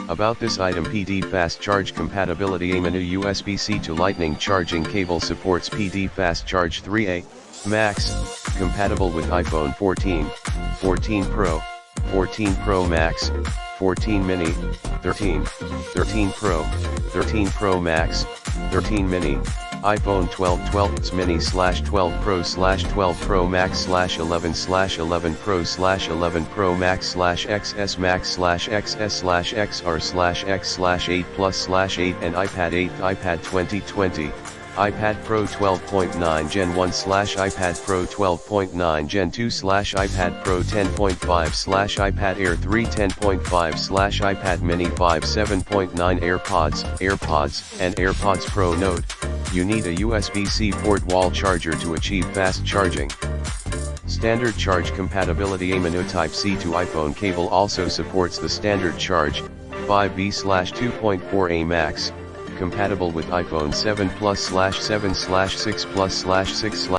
About this item: PD Fast Charge Compatibility. A menu USB-C to Lightning charging cable supports PD Fast Charge 3A Max, compatible with iPhone 14, 14 Pro, 14 Pro Max, 14 Mini, 13, 13 Pro, 13 Pro Max, 13 Mini, iPhone 12, 12 Mini / 12 Pro / 12 Pro Max / 11 / 11 Pro / 11 Pro Max / XS Max / XS / XR / X / 8 Plus / 8 and iPad 8, iPad 2020. iPad Pro 12.9 Gen 1 / iPad Pro 12.9 Gen 2 / iPad Pro 10.5 / iPad Air 3 10.5 / iPad Mini 5 7.9 AirPods, and AirPods Pro. Note: you need a USB-C port wall charger to achieve fast charging. Standard charge compatibility. A menu Type-C to iPhone cable also supports the standard charge, 5B/2.4A Max, compatible with iPhone 7 Plus / 7/6 Plus / 6